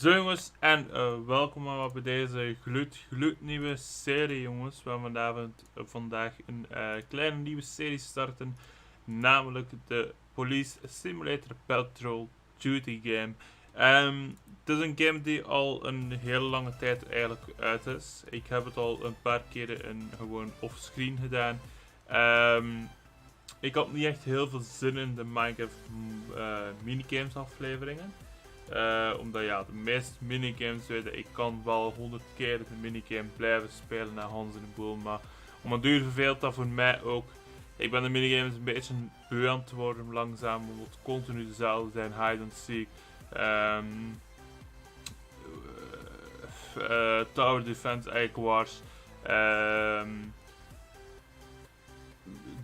Zo jongens, en welkom allemaal bij deze gloednieuwe serie jongens. We gaan vandaag een kleine nieuwe serie starten, namelijk de Police Simulator Patrol Duty game. Het is een game die al een hele lange tijd eigenlijk uit is. Ik heb het al een paar keren in gewoon offscreen gedaan. Ik had niet echt heel veel zin in de Minecraft minigames afleveringen. Omdat ja, de meeste minigames weten, ik kan wel 100 keer de minigame blijven spelen naar Hans in de boel, maar om een duur verveelt dat voor mij ook. Ik ben de minigames een beetje beu aan het worden langzaam, omdat het continu dezelfde zijn, hide and seek, tower defense, egg wars,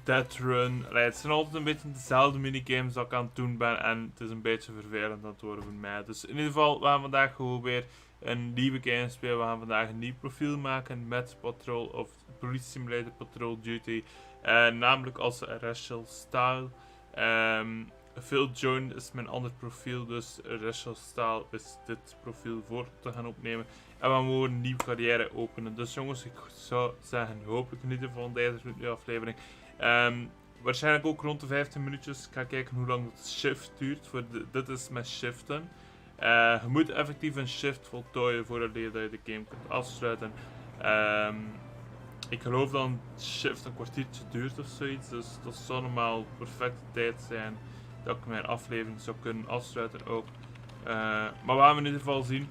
dead run. Allee, het zijn altijd een beetje dezelfde minigames dat ik aan het doen ben en het is een beetje vervelend aan het worden voor mij. Dus in ieder geval, we gaan vandaag gewoon weer een nieuwe game spelen. We gaan vandaag een nieuw profiel maken met Patrol of Police Simulator Patrol Duty. Namelijk als racial style. Phil Join is mijn ander profiel, dus racial style is dit profiel voor te gaan opnemen. En we gaan gewoon een nieuwe carrière openen. Dus jongens, ik zou zeggen, hopelijk genieten van deze nieuwe aflevering. Waarschijnlijk ook rond de 15 minuutjes. Ik ga kijken hoe lang het shift duurt. Dit is met shiften. Je moet effectief een shift voltooien voordat je de game kunt afsluiten. Ik geloof dat een shift een kwartiertje duurt of zoiets. Dus dat zou normaal perfecte tijd zijn dat ik mijn aflevering zou kunnen afsluiten ook. Maar we gaan in ieder geval zien.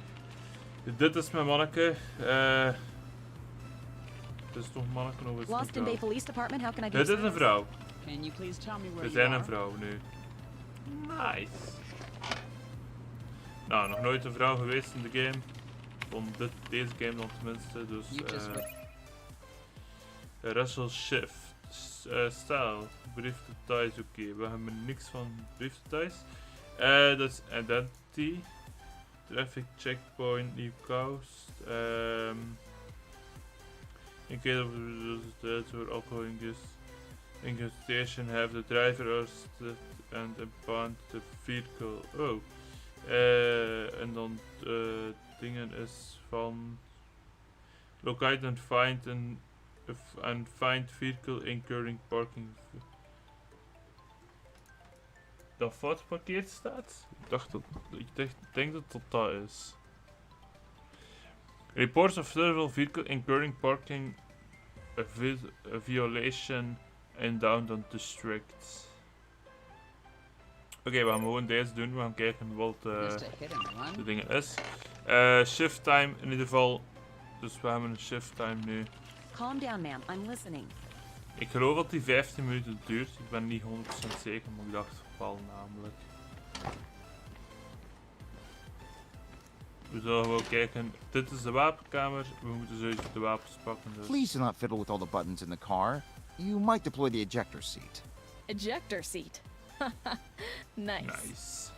Dit is mijn manneke. Het is toch een manneke of is het een vrouw? Dit is een vrouw. We zijn een vrouw nu. Nice. Nou, nog nooit een vrouw geweest in de game. Van deze game dan tenminste. Dus Russell Shift. Style. Briefdetails, oké. We hebben niks van briefdetails. Dat is identity. Traffic checkpoint, new coast. In case of results or alcohol ingestation, have the driver arrested and impound the vehicle. Oh. En dan dingen is van locate and find vehicle incurring parking. Dat fout geparkeerd staat? Ik denk dat dat is. Reports of several vehicle incurring parking a violation in downtown district. Oké, we gaan gewoon deze doen. We gaan kijken wat de dingen is. Shift time in ieder geval. Dus we hebben een shift time nu. Calm down, ma'am. I'm listening. Ik geloof dat die 15 minuten duurt. Ik ben niet 100% zeker, maar ik dacht wel namelijk. We zullen gewoon kijken. Dit is de wapenkamer. We moeten sowieso de wapens pakken. Dus. Please do not fiddle with all the buttons in the car. You might deploy the ejector seat. Ejector seat. Nice.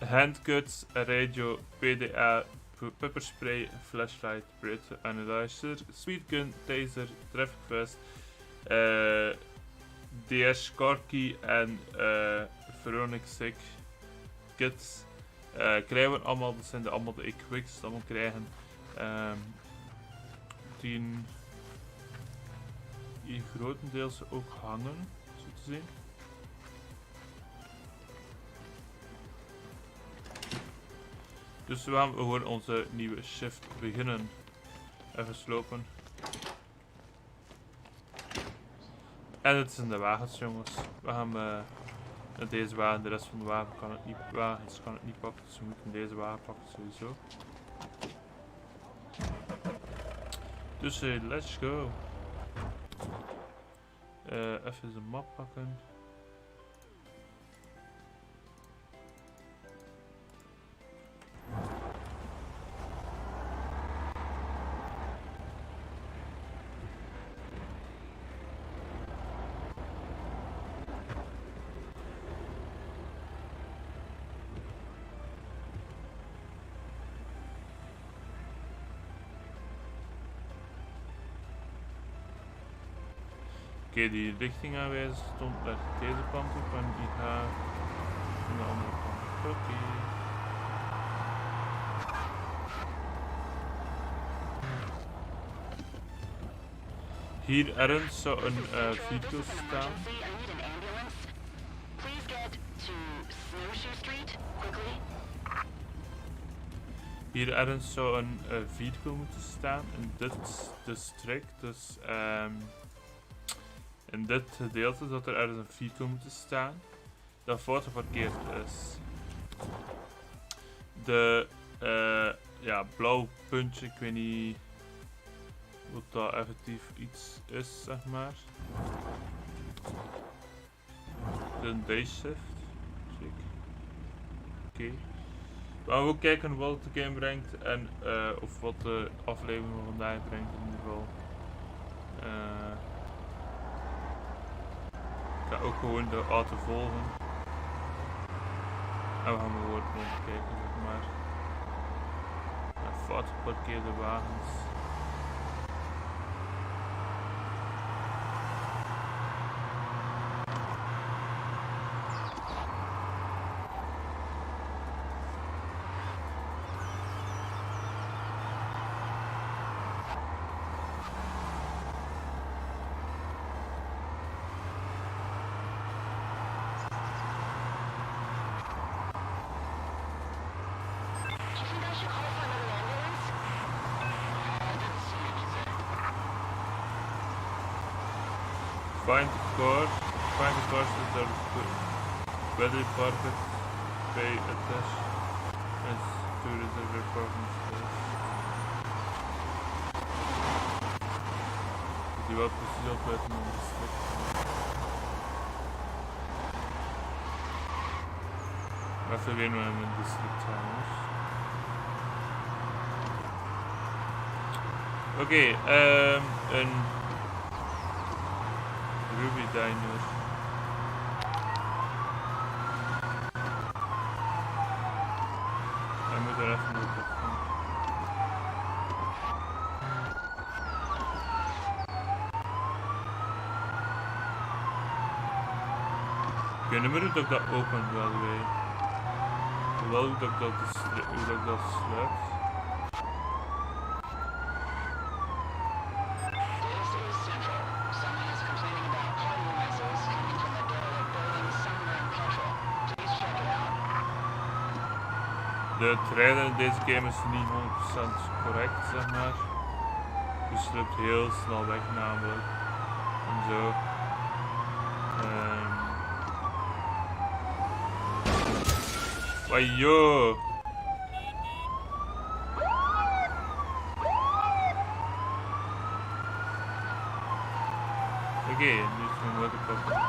Handcuts, radio, PDA, pepperspray, flashlight, breath analyzer, speed gun, taser, traffic vest, DS car key en Veronic Sick kits. Krijgen we allemaal, dat zijn allemaal de equips dat we krijgen. 10 hier grotendeels ook hangen, zo te zien. Dus we gaan gewoon onze nieuwe shift beginnen. Even slopen. En het zijn de wagens jongens. We gaan met deze wagen, de rest van de wagens kan het niet pakken. Dus we moeten deze wagen pakken sowieso. Dus let's go. Even de map pakken. Oké, die richting aanwijzen stond naar deze kant op en die gaat van de andere kant. Oké. Hier ergens zou een video staan. Hier ergens zou een vehicle moeten staan in dit district. Dus in dit gedeelte zou er ergens een vehicle moeten staan dat fout geparkeerd is. De ja, blauw puntje, ik weet niet wat dat effectief iets is, zeg maar. De day shift, zeker. Oké. We gaan ook kijken wat de game brengt en of wat de aflevering van vandaag brengt in ieder geval. Ik ga ook gewoon de auto volgen. En we gaan gewoon kijken, zeg maar. Fout geparkeerde wagens. Find the cars that are ready parked, pay attention as to reserve parking space. Die wel precies opletten om de stuk. Maar even weer met mijn district trouwens. Oké, een Ruby Diner. Hij moet er even op gaan. Ik weet niet meer hoe dat opent, by the way. Wel hoe dat sluit. De trailer in deze game is niet 100% correct, zeg maar. Dus het loopt heel snel weg namelijk. En zo. Wajo! Oké, nu is mijn motor kapot.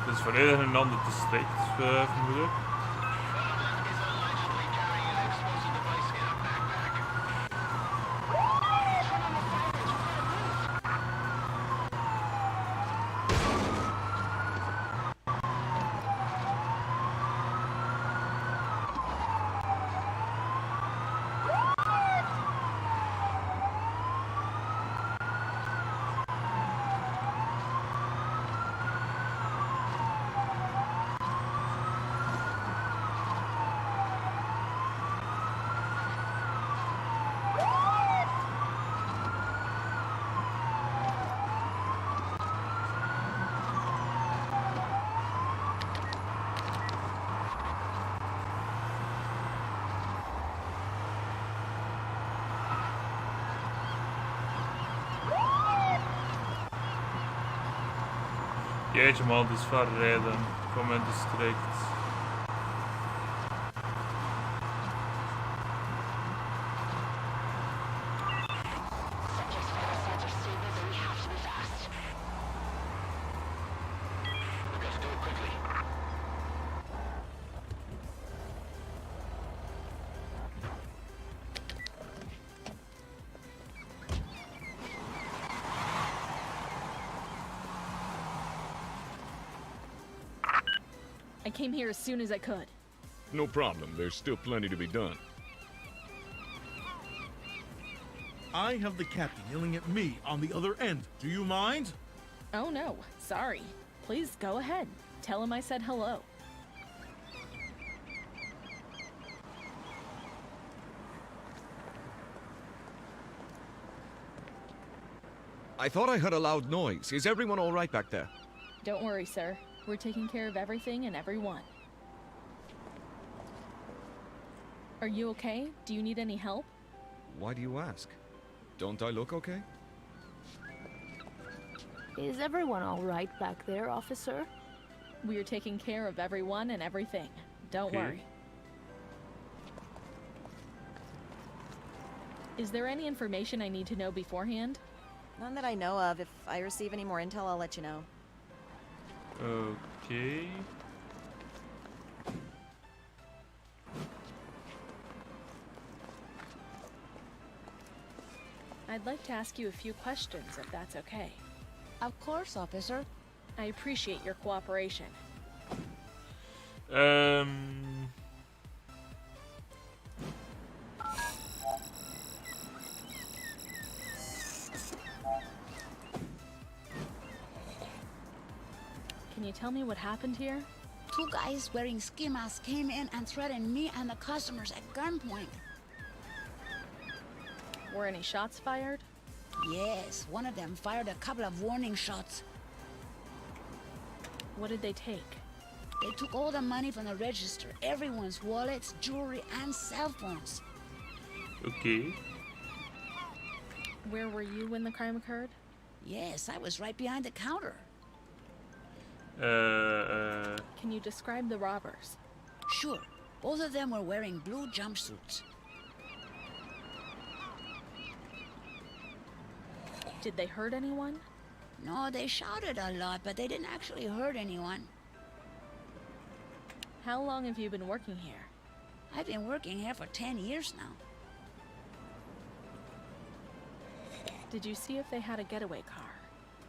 Het is volledig een ander district, vermoed ik. Jeetje man, het is ver rijden van mijn district. I came here as soon as I could. No problem. There's still plenty to be done. I have the captain yelling at me on the other end. Do you mind? Oh no, sorry. Please go ahead. Tell him I said hello. I thought I heard a loud noise. Is everyone all right back there? Don't worry, sir. We're taking care of everything and everyone. Are you okay? Do you need any help? Why do you ask? Don't I look okay? Is everyone all right back there, officer? We're taking care of everyone and everything. Don't Okay. worry. Is there any information I need to know beforehand? None that I know of. If I receive any more intel, I'll let you know. Okay. I'd like to ask you a few questions, if that's okay. Of course, officer. I appreciate your cooperation. Can you tell me what happened here? Two guys wearing ski masks came in and threatened me and the customers at gunpoint. Were any shots fired? Yes, one of them fired a couple of warning shots. What did they take? They took all the money from the register, everyone's wallets, jewelry, and cell phones. Okay. Where were you when the crime occurred? Yes, I was right behind the counter. Can you describe the robbers? Sure, both of them were wearing blue jumpsuits. Did they hurt anyone? No, they shouted a lot, but they didn't actually hurt anyone. How long have you been working here? I've been working here for 10 years now. Did you see if they had a getaway car?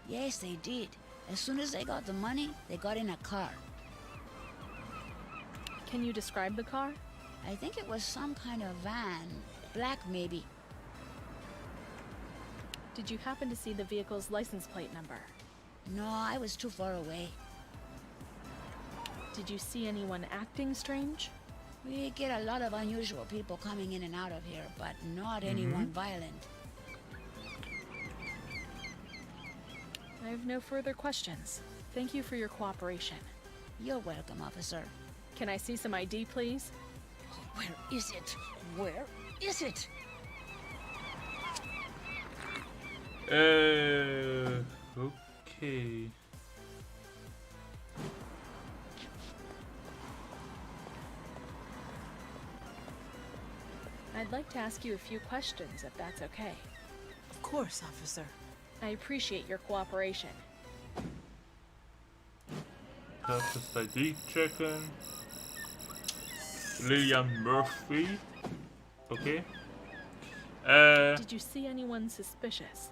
Yes, they did. As soon as they got the money, they got in a car. Can you describe the car? I think it was some kind of van. Black, maybe. Did you happen to see the vehicle's license plate number? No, I was too far away. Did you see anyone acting strange? We get a lot of unusual people coming in and out of here, but not anyone violent. I have no further questions. Thank you for your cooperation. You're welcome, officer. Can I see some ID, please? Where is it? Where is it? Okay. I'd like to ask you a few questions, if that's okay. Of course, officer. I appreciate your cooperation. Dat is ID checken. Lillian Murphy. Okay. Did you see anyone suspicious?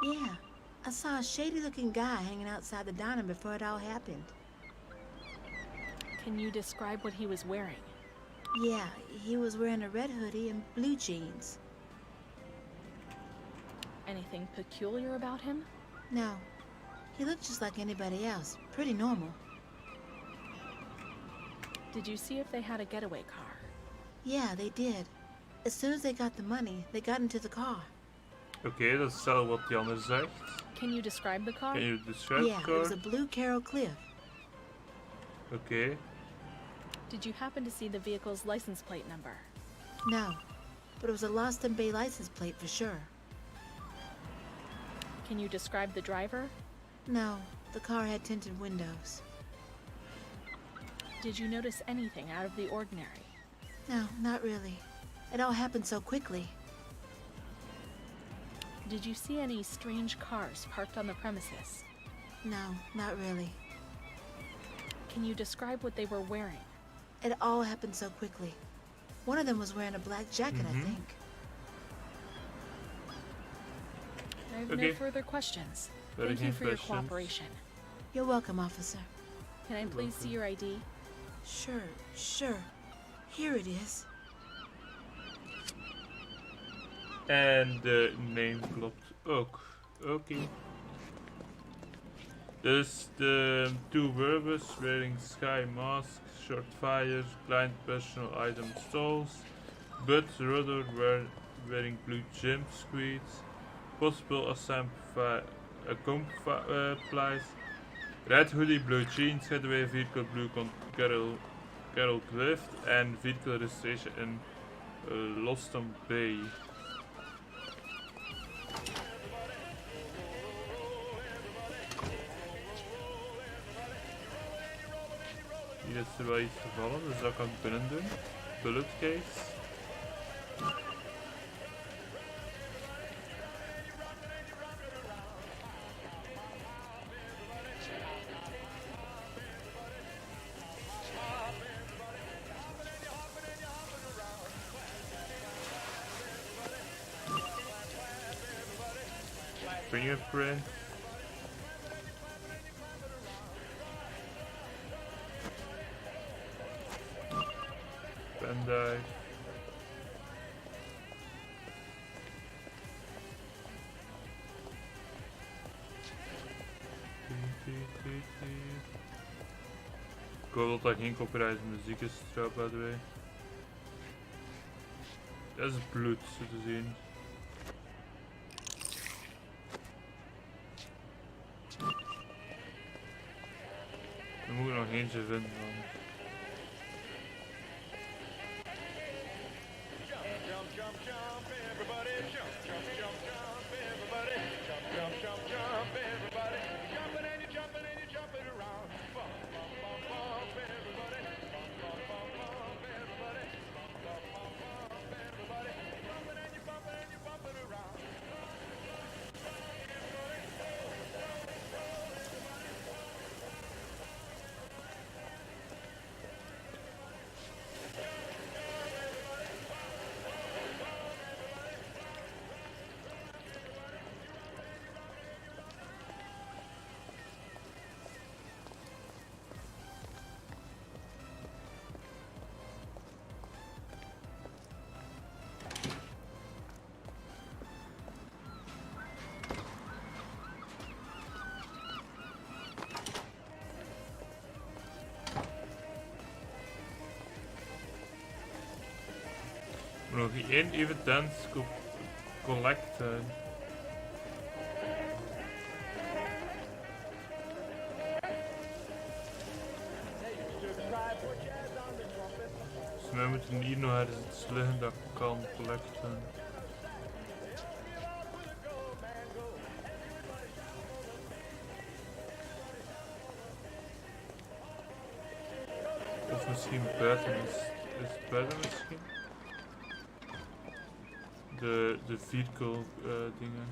Yeah, I saw a shady-looking guy hanging outside the diner before it all happened. Can you describe what he was wearing? Yeah, he was wearing a red hoodie and blue jeans. Anything peculiar about him? No, he looked just like anybody else, pretty normal. Did you see if they had a getaway car? Yeah, they did. As soon as they got the money, they got into the car. Oké, dat is hetzelfde wat die ander zegt. Can you describe the car? Can you describe Yeah, the it was car? a blue Carol Cliff. Oké. Did you happen to see the vehicle's license plate number? No, but it was a Lost in Bay license plate for sure. Can you describe the driver? No, the car had tinted windows. Did you notice anything out of the ordinary? No, not really. It all happened so quickly. Did you see any strange cars parked on the premises? No, not really. Can you describe what they were wearing? It all happened so quickly. One of them was wearing a black jacket, I think. I have Okay. no further questions. Verder Thank you geen for your questions. cooperation. You're welcome, officer. Can I please see your ID? Sure. Here it is. En de name klopt ook. Oké. Dus de two verbs wearing sky mask, short fire, client personal item stalls, but rudder wearing blue gym squeeds, possible accomplice, red hoodie, blue jeans, getaway vehicle, blue Carol Clift, and vehicle registration in Loston Bay. Hier is er wel iets gevallen, dus dat kan ik binnen doen. Bullet case. Fingerprint. Bandai. Ik hoop dat dat geen copyright muziek is, trouwens, by the way. Dat is bloed, zo te zien. Dan moet ik nog eentje vinden dan. Nog één evidence collecten. Dus wij moeten hier nog ergens iets liggen dat kan collecten. Of misschien buiten is het buiten misschien? De vehicle dingen.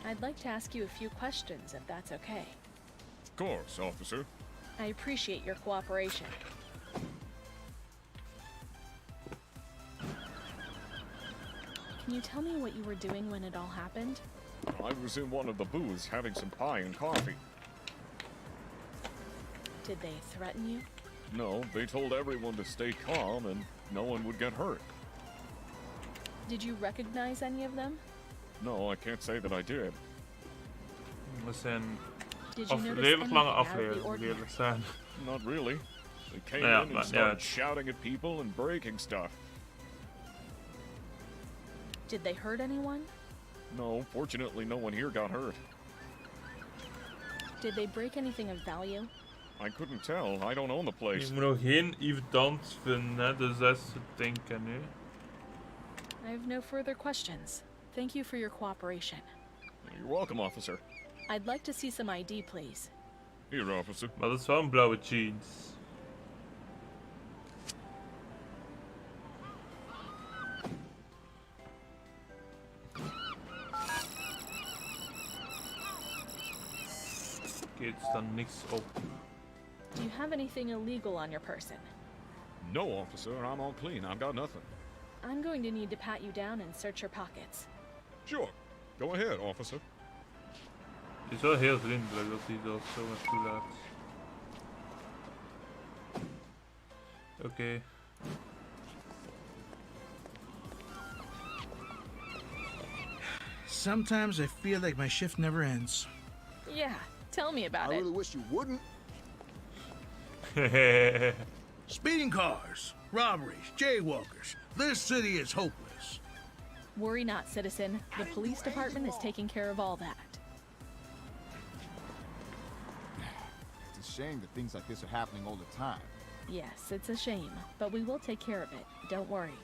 I'd like to ask you a few questions, if that's okay. Of course, officer. I appreciate your cooperation. Can you tell me what you were doing when it all happened? I was in one of the booths having some pie and coffee. Did they threaten you? No, they told everyone to stay calm and no one would get hurt. Did you recognize any of them? No, I can't say that I did. We zijn Did you notice redelijk lange anything out of the aflevering, moet ordinary? eerlijk zijn. Not really. They came Yeah, in and but, started yeah. shouting at people and breaking stuff. Did they hurt anyone? No, fortunately no one here got hurt. Did they break anything of value? I couldn't tell. I don't own the place. Je moet nog geen evidence vinden, hè, dus dat is het denken nu. I have no further questions. Thank you for your cooperation. You're welcome, officer. I'd like to see some ID, please. Here, officer. Maar dat is wel een blauwe jeans. Oké, er staat niks op. Do you have anything illegal on your person? No, officer. I'm all clean. I've got nothing. I'm going to need to pat you down and search your pockets. Sure. Go ahead, officer. Het is wel heel vriendelijk dat hij dat zo maar toelaat. Oké. Sometimes I feel like my shift never ends. Yeah, tell me about it. wish you wouldn't. Speeding cars, robberies, jaywalkers. This city is hopeless. Worry not, citizen. The police department is taking care of all that. It's a shame that things like this are happening all the time. Yes, it's a shame, but we will take care of it. Don't worry.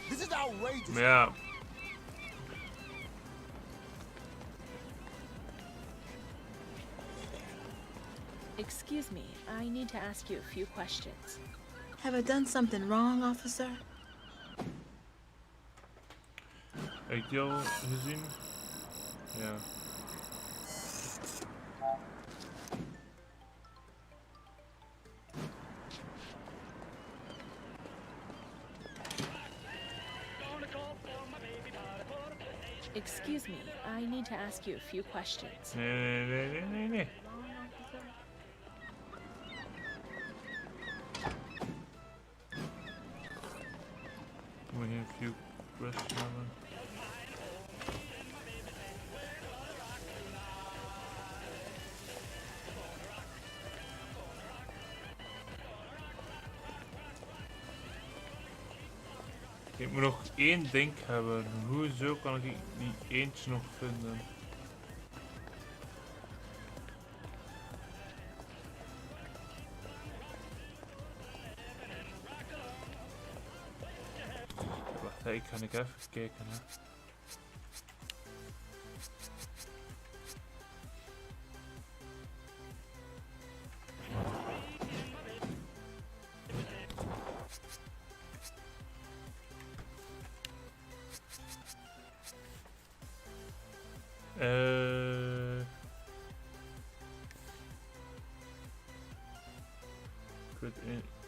This is outrageous. Maar ja. Excuse me, I need to ask you a few questions. Have I done something wrong, officer? Heb ik die al gezien? Ja. Excuse me, I need to ask you a few questions. Nee. Moet je een few questions hebben? Ik moet nog één ding hebben. Hoezo kan ik die eentje nog vinden? Wacht, ik ga even kijken. Hè.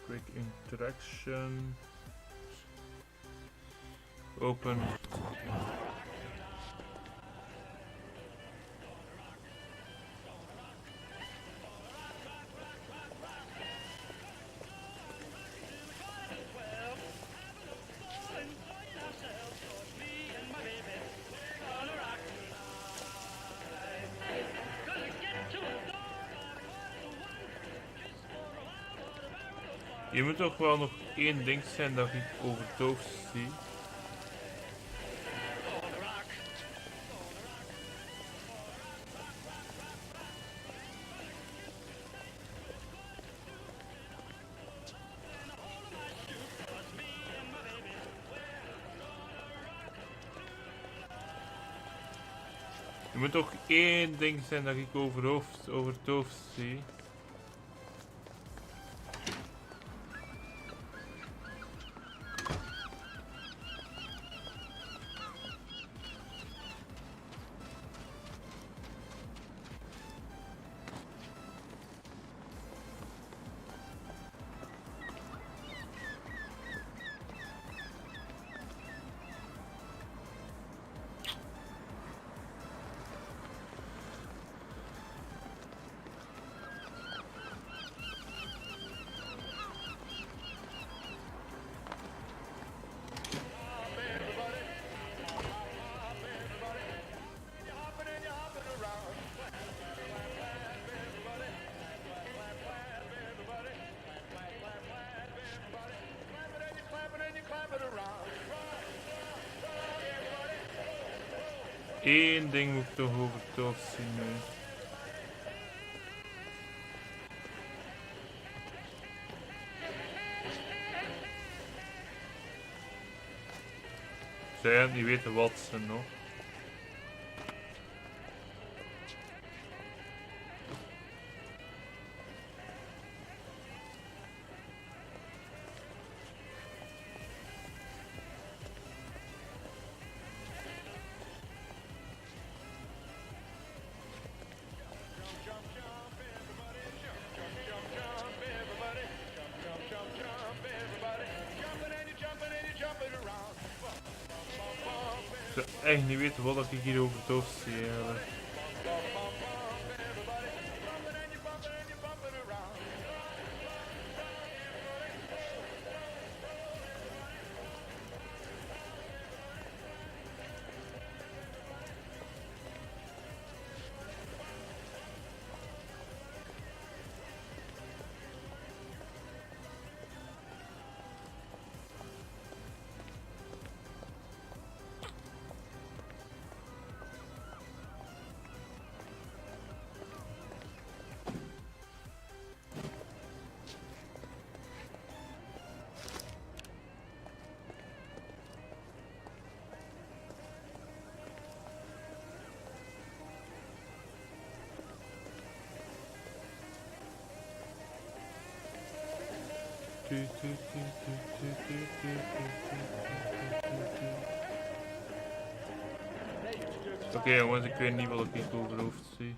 Quick interaction. Open. Je moet toch wel nog één ding zijn dat ik overtoofd zie. Er moet toch één ding zijn dat ik overtoofd zie. Eén ding moet ik toch overtoofd zien nu. Zou jij niet weten wat ze nog? zou echt niet weten wat ik hier over het hoofd zie eigenlijk. Oké jongens, ik weet niet wat ik over het hoofd zie.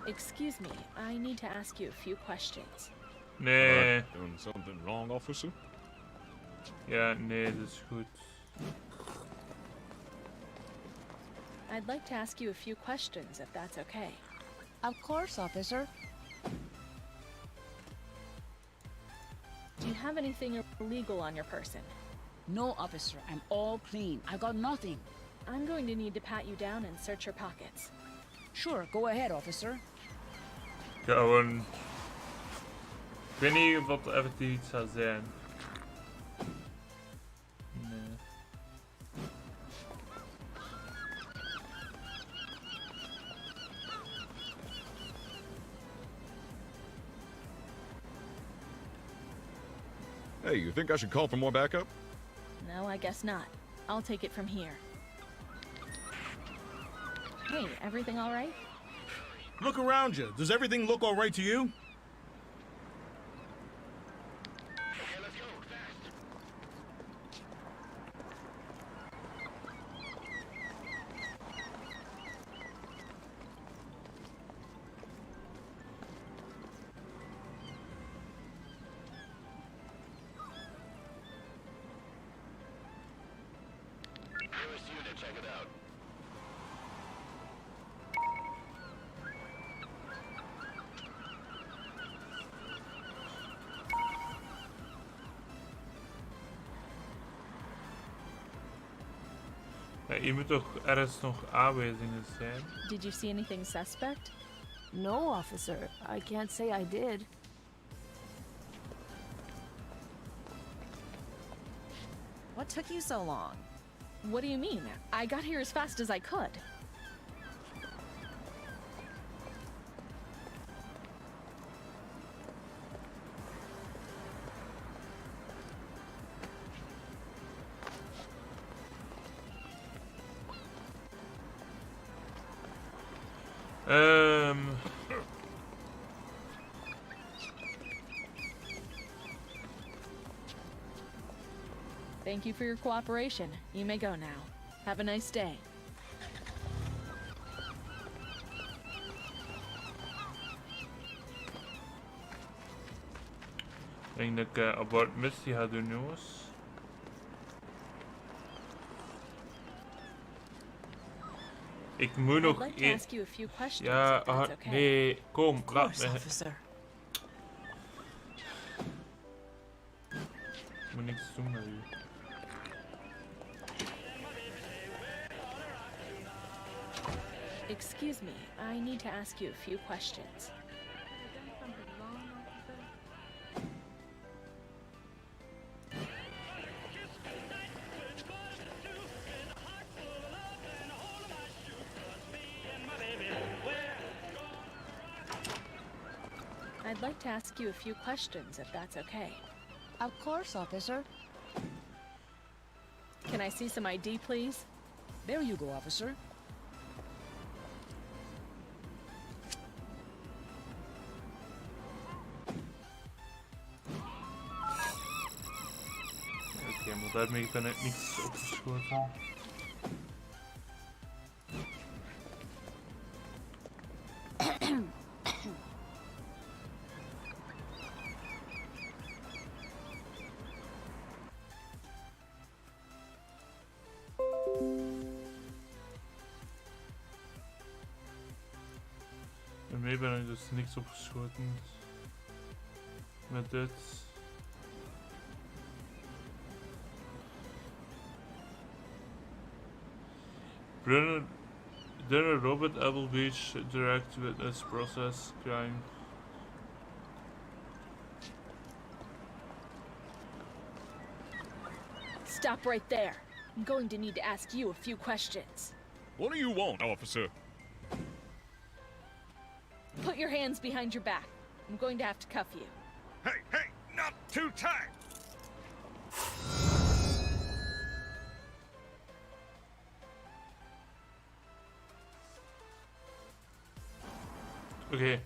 Excuse me, I need to ask you a few questions. Nee. Doing something wrong, officer? Ja, nee, dat is goed. I'd like to ask you a few questions, if that's okay. Of course, officer. Do you have anything illegal on your person? No, officer. I'm all clean. I got nothing. I'm going to need to pat you down and search your pockets. Sure, go ahead, officer. Gewoon. Ik weet niet of dat effectief iets zou zijn. Nee. Hey, you think I should call for more backup? No, I guess not. I'll take it from here. Hey, everything all right? Look around you. Does everything look all right to you? Ja, je moet toch ergens nog aanwijzingen zijn? Did you see anything suspect? No, officer. I can't say I did. What took you so long? What do you mean? I got here as fast as I could. Thank you for your cooperation. You may go now. Have a nice day. Ik denk dat ik abort missie ga doen, jongens. Ik moet I'd nog like to ask you a few questions, Ja, if that's okay. nee, kom, laat me. officer. Ik moet niks doen met u. Excuse me, I need to ask you a few questions. I'd like to ask you a few questions, if that's okay. Of course, officer. Can I see some ID, please? There you go, officer. Oké, maar daarmee ben ik niets opgeschoten. Daarmee ben ik dus niks opgeschoten. Met dit. Dinner Robert Apple Beach direct witness process crime. Stop right there. I'm going to need to ask you a few questions. What do you want, officer? Put your hands behind your back. I'm going to have to cuff you. Hey, not too tight! Oké. Ik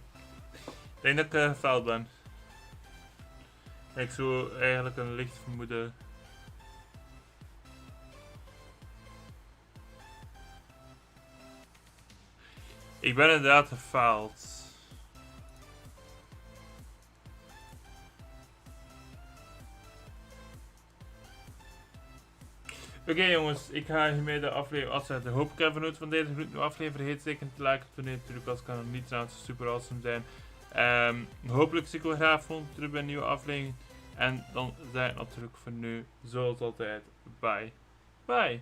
denk dat ik gefaald ben. Ik zou eigenlijk een licht vermoeden. Ik ben inderdaad gefaald. Oké jongens, ik ga hiermee de aflevering afzetten. Hoop ik even genoten van deze nieuwe aflevering. Vergeet zeker te liken, abonneren natuurlijk als kan het niet zijn. Het zou super awesome zijn. Hopelijk zie ik wel graag volgende terug bij een nieuwe aflevering. En dan zijn het natuurlijk voor nu, zoals altijd, bye. Bye.